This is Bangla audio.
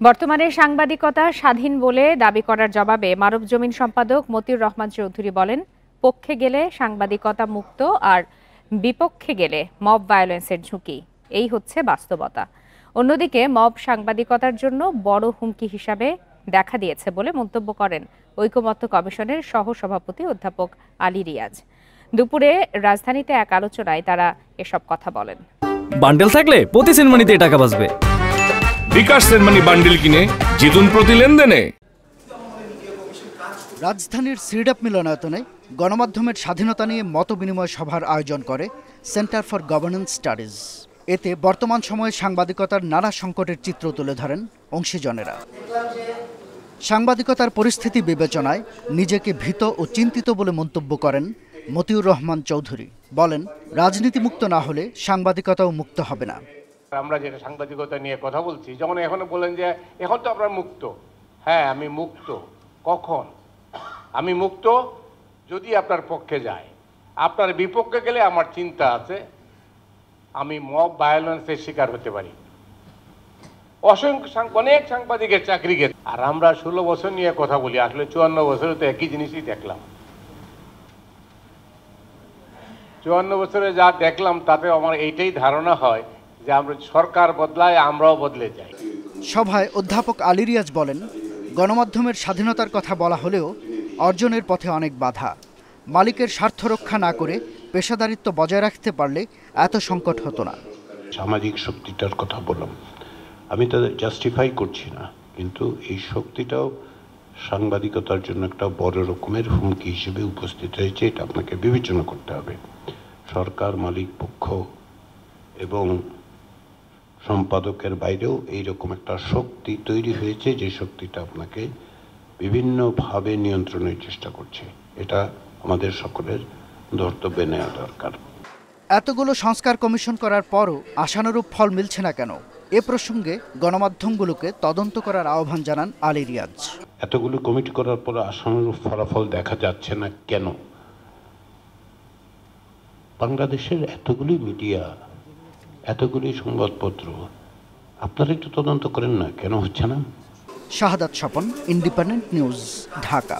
বর্তমানে সাংবাদিকতা স্বাধীন বলে দাবি করার জবাবে মানবজমিন সম্পাদক মতিউর রহমান চৌধুরী বলেন, পক্ষে গেলে সাংবাদিকতা মুক্ত আর বিপক্ষে গেলে মব ভায়োলেন্সের ঝুঁকি, এই হচ্ছে বাস্তবতা। অন্যদিকে মব সাংবাদিকতার জন্য বড় হুমকি হিসাবে দেখা দিয়েছে বলে মন্তব্য করেন ঐকমত্য কমিশনের সহসভাপতি অধ্যাপক আলী রিয়াজ। দুপুরে রাজধানীতে এক আলোচনায় তারা এসব কথা বলেন। বান্ডেল থাকলে প্রতি সেনমানিতে টাকা বাঁচবে। বিকাশ সেনমানি বান্ডেল কিনে জিতুন প্রতি লেনদেনে। রাজধানীর সিডাপ মিলনায়তনে গণমাধ্যমের স্বাধীনতা নিয়ে মতবিনিময় সভার আয়োজন করে সেন্টার ফর গভর্নেন্স স্টাডিজ। এতে বর্তমান সময়ে সাংবাদিকতার নানা সংকটের চিত্র তুলে ধরেন অংশীজনেরা। সাংবাদিকতার পরিস্থিতি বিবেচনায় নিজেকে ভীত ও চিন্তিত বলে মন্তব্য করেন মতিউর রহমান চৌধুরী। বলেন, রাজনীতি মুক্ত না হলে সাংবাদিকতাও মুক্ত হবে না। আমরা যেটা সাংবাদিকতা নিয়ে কথা বলছি, যখন এখন বলেন যে এখন তো আপনারা মুক্ত, হ্যাঁ আমি মুক্ত। কখন আমি মুক্ত? যদি আপনার পক্ষে যায়। আপনার বিপক্ষে গেলে আমার চিন্তা আছে, আমি মব ভায়োলেন্সের শিকার হতে পারি। অনেক সাংবাদিকের চাকরি গেছে, আর আমরা 16 বছর নিয়ে কথা বলি, আসলে 54 বছরে তো একই জিনিসই দেখলাম। 54 বছরে যা দেখলাম তাতে আমার এইটাই ধারণা হয় যে আমরা সরকার বদলায়, আমরাও বদলে যাই। সভায় অধ্যাপক আলী রিয়াজ বলেন, গণমাধ্যমের স্বাধীনতার কথা বলা হলেও অর্জনের পথে অনেক বাধা। মালিকের স্বার্থ রক্ষা না করে পেশাদারিত্ব বজায় রাখতে পারলে এত সংকট হতো না। সামাজিক শক্তিটার কথা বললাম, আমি তাদের জাস্টিফাই করছি না, কিন্তু এই শক্তিটাও সাংবাদিকতার জন্য একটা বড় রকমের হুমকি হিসেবে উপস্থিত হয়েছে। এটা আপনাকে বিবেচনা করতে হবে। সরকার, মালিক পক্ষ এবং সম্পাদকের বাইরেও এইরকম একটা শক্তি তৈরি হয়েছে, যে শক্তিটা আপনাকে বিভিন্নভাবে নিয়ন্ত্রণের চেষ্টা করছে। এটা আমাদের সকলের ধর্তব্যে নেওয়া দরকার। এতগুলো সংস্কার কমিশন করার পরও আশানুরূপ ফল মিলছে না কেন? এ প্রসঙ্গে গণমাধ্যমগুলোকে তদন্ত করার আহ্বান জানান আলী রিয়াজ। এতগুলো কমিটি করার পর আশানুরূপ ফলাফল দেখা যাচ্ছে না কেন? বাংলাদেশের এতগুলি মিডিয়া, এতগুলি সংবাদপত্র, আপনারা একটু তদন্ত করেন না, কেন হচ্ছে না? শাহাদাত স্বপন, ইন্ডিপেন্ডেন্ট নিউজ, ঢাকা।